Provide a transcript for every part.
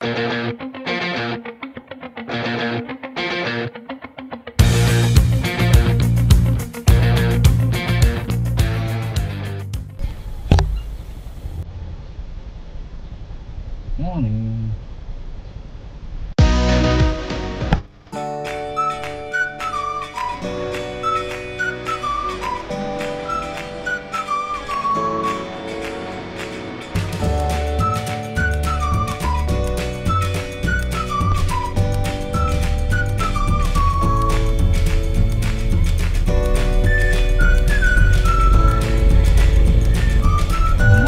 Morning.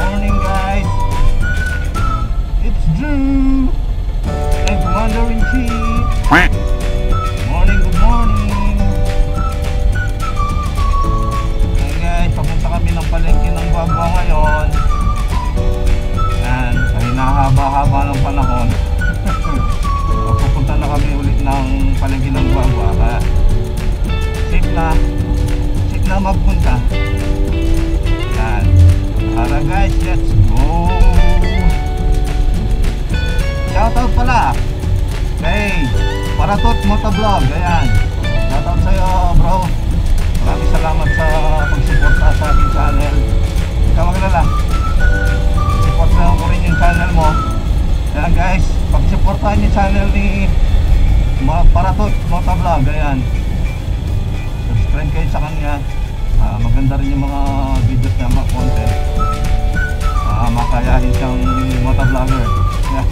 Morning guys. It's Drew and Commander-in-Chief. Morning, good morning. Ayan guys, papunta kami ng palengke ng Guagua ngayon. Ayan, ay nahaba-haba ng panahon. Pupunta na kami ulit ng palengke ng Guagua. Kaya safe na magpunta. Ayan, tara guys, let's go. Shoutout pala kay Paratot Motovlog. Ayan, shoutout sa'yo bro. Maraming salamat sa pagsuporta sa aking channel. Huwag ka magalala, support na ko rin yung channel mo. Ayan guys, pag-supportahan yung channel ni Paratot Motovlog. Ayan, subscribe kayo sa kanya. Maganda rin yung mga videos niya, mga content. Makayahin siyang motovlogger. Ayan,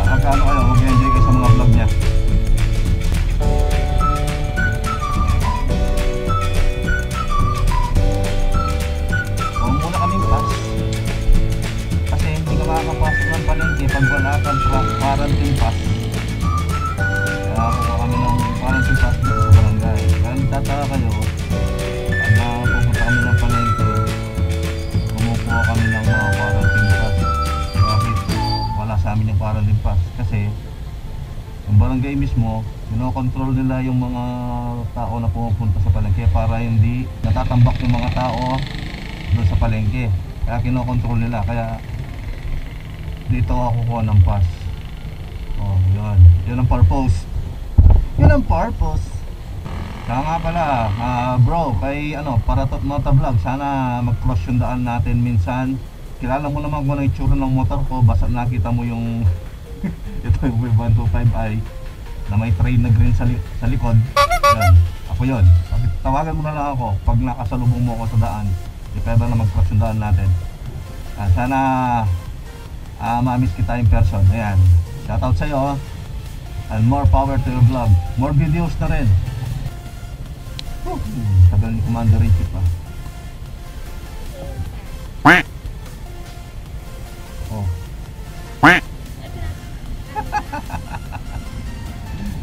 magkano kayo, mag-enjoy kayo sa mga vlog niya. Huwag muna kaming pass kasi hindi ka makakapasok ng palengke pag wala kang quarantine pass. Kaya kuha kami ng quarantine pass dito sa barangay. Kaya nagtataka kayo, pag pupunta kami ng palengke, kumukuha kami ng mga quarantine pass. Bakit wala sa amin yung quarantine pass? Kasi yung barangay mismo, kinokontrol nila yung mga tao na pumupunta sa palengke para hindi natatambak yung mga tao doon sa palengke. Kaya kinokontrol nila. Kaya dito ako kukuha ng pass. Oh, yun ang purpose. Yun ang purpose. Kaya nga pala, bro, kay Paratot Motovlog, sana mag-cross yung daan natin minsan. Kilala mo naman kung ano yung itsura ng motor ko. Basta nakita mo yung ito yung Wave 125i na may train na green sa likod. Yan, ako yun. Tawagan mo na lang ako pag nakasalubong mo ako sa daan. If ever na mag-cross yung daan natin. Sana ma-miss kita in person. Ayan, shoutout sa'yo. And more power to your vlog. More videos na rin. Tagal ni Commander-in-Chief pa. Oh.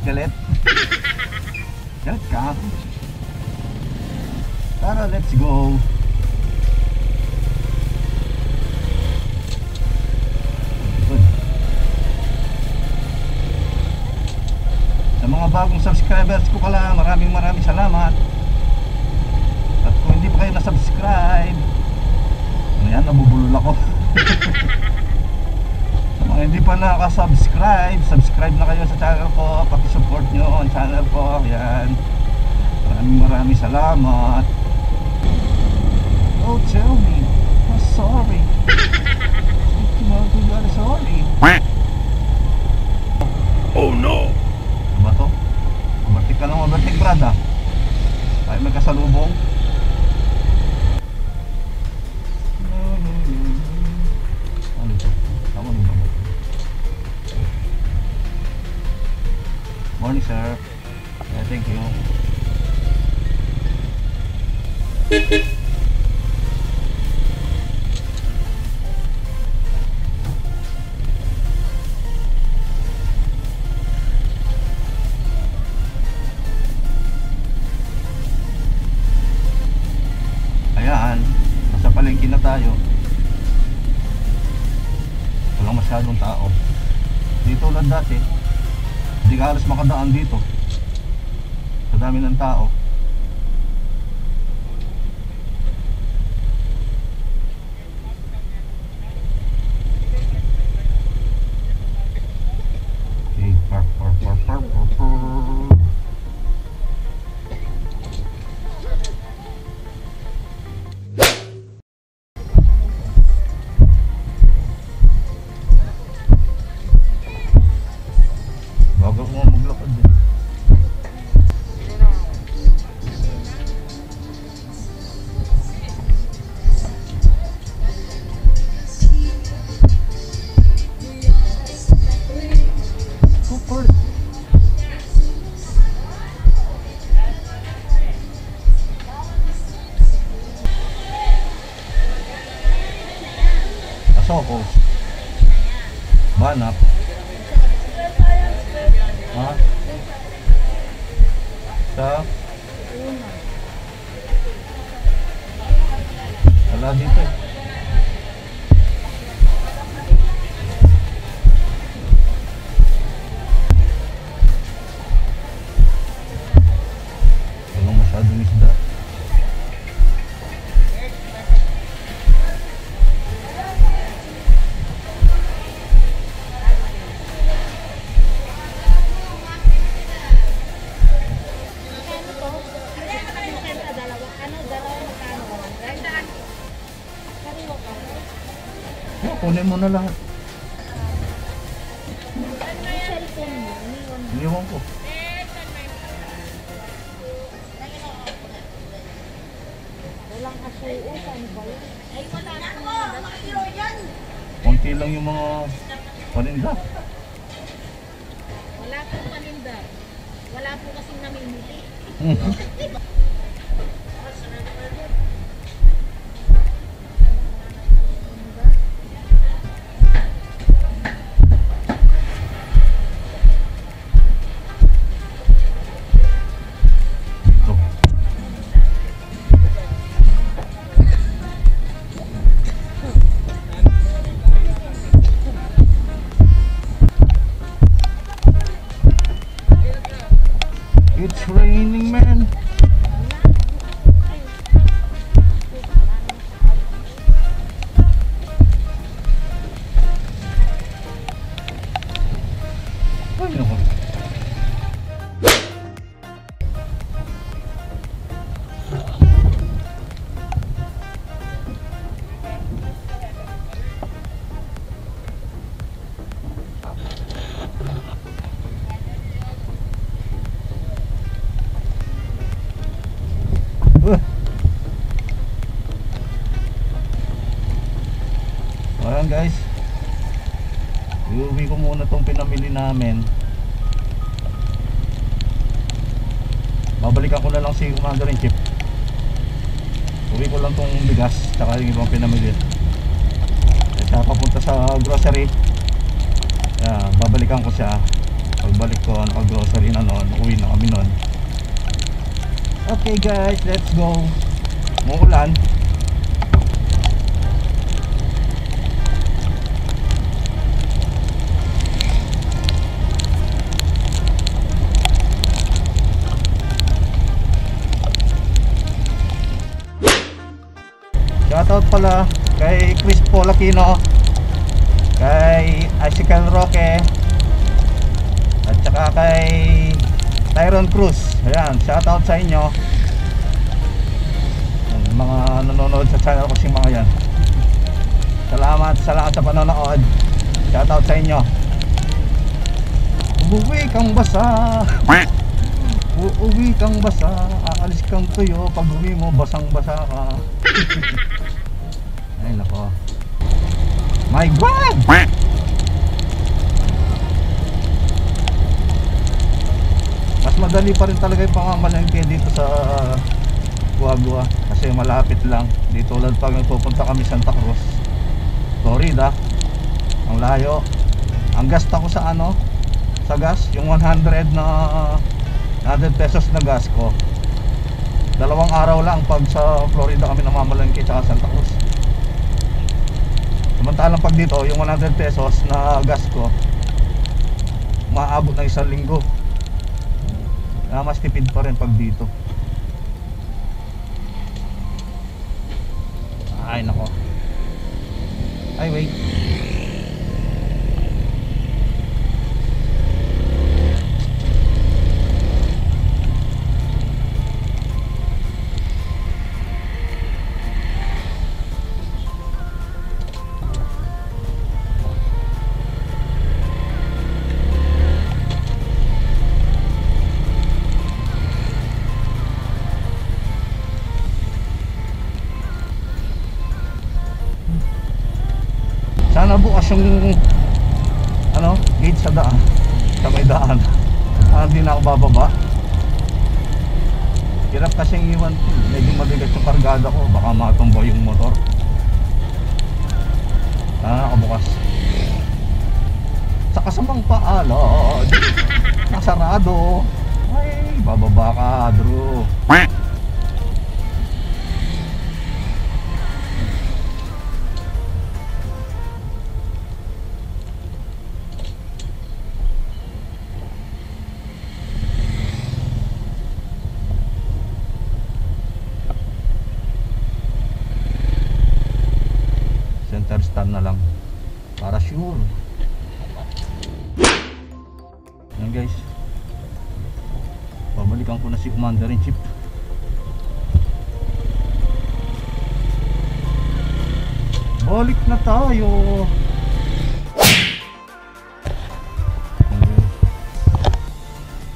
Galit? Galit ka? Tara, let's go. Good. Sa mga bagong subscribers ko pala, maraming salamat. At kung hindi pa kayo na-subscribe, ayan, nabubulol ako. Sa mga hindi pa nakasubscribe, subscribe na kayo sa channel ko. Paki-support nyo ang channel ko. Ayan, maraming salamat. Oh, tell me, I'm sorry. I'm sorry. Oh no. Ano ba to? Mabartik ka lang, mabartik brad ha. Ay, may kasalubong. Ano ito? Tama nung bago. Morning sir. Yeah, thank you. Ayan, nasa palengke na tayo. Walang masyadong tao. Dito lang dati, hindi ka halos makadaan dito. Sa dami ng tao. hanap. Ha? Sa? Wala dito. Walang masyadong isda. Kunin mo na lahat. Iniwan ko. Walang kasuo, ano ba yun? Ay, wala na ako! Makakiro yan! Konti lang yung mga paninda. Wala pong paninda. Wala po kasing namimili. It's raining, man. Ay, naku. Ayan guys, iuwi ko muna tong pinamili namin. Babalikan ko na lang si Commander in Chief. Uwi ko lang tong bigas tsaka yung ibang pinamili. Siya papunta sa grocery. Babalikan ko siya. Pagbalik ko, nakag-grocery na noon, uwi na kami noon. Okay guys, let's go. Muulan. Shoutout pala kay Chris Polakino, kay Icicle Roque, at saka kay Tyron Cruz. Ayan, shoutout sa inyo, mga nanonood sa channel ko sing mga yan. Salamat sa panonood. Shoutout sa inyo. Uuwi kang basa. Uuwi kang basa. Aalis kang tuyo. Pag uwi mo, basang basa ka. Ay nako. My God! Mas madali pa rin talaga yung pamamalengke dito sa Guagua kasi malapit lang. Di tulad pag nagpupunta kami Santa Cruz, Florida, ang layo. Ang gasta ko sa sa gas, yung 100 pesos na gas ko, 2 araw lang pag sa Florida kami namamalengke tsaka Santa Cruz. Samantalang pag dito, yung 100 pesos na gas ko, maabot ng 1 linggo. Mas tipid pa rin pag dito. Ay nako. Ay wait. Sana bukas yung gate sa daan, sa may daan. Hindi na ako bababa. Hirap kasing iwan. Medyo mabigat yung kargada ko, baka matumba yung motor. Sana nakabukas. Nakasamang paalad. Nasarado. Ay, bababa ka, Drew. Center stand na lang para sure. Yan guys, babalikan ko na si Commander in Chief. Balik na tayo.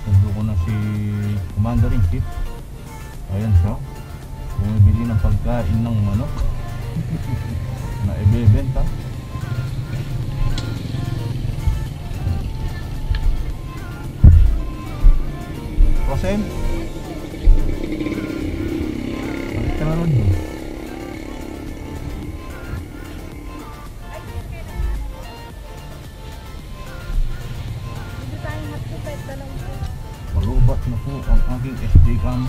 Sundo ko na si Commander in Chief. Ayan siya, bumibili ng pagkain ng manok na ibebenta. Kosen, balik ka na ron. Hindi tayo matupet na lang po. Malubat na po ang aking SD cam.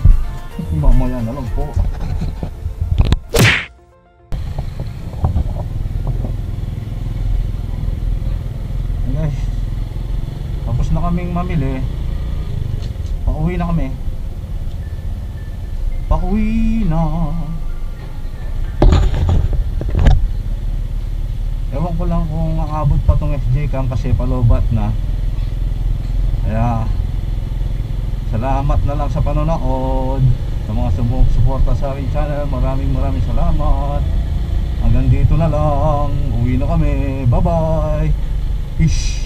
Mamaya na lang po. Guys, tapos na kaming mamili. Pauwi na kami. Pauwi na. Ewan ko lang kung aabot pa tong SJ cam kasi palubat na. Kaya salamat na lang sa panonood. Sa mga sumusuporta sa aking channel, maraming salamat. Hanggang dito na lang. Uwi na kami. Bye bye. Ish.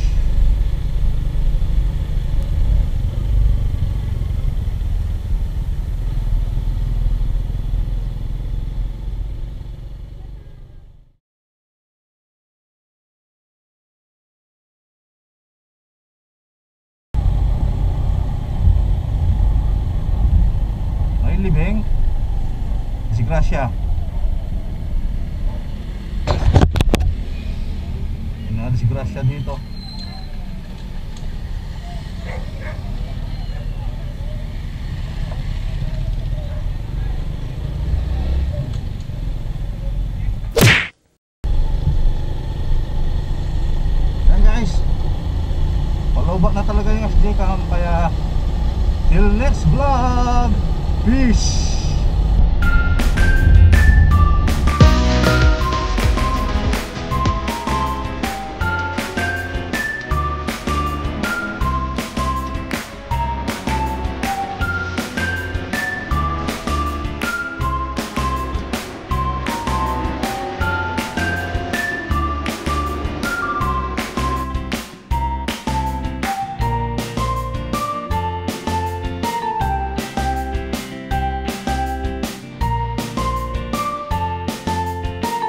Ay, libeng. Si Gracia. Ada si Gracia dito. Yan guys, palubat na talaga yung SJ cam. Kaya till next vlog, peace.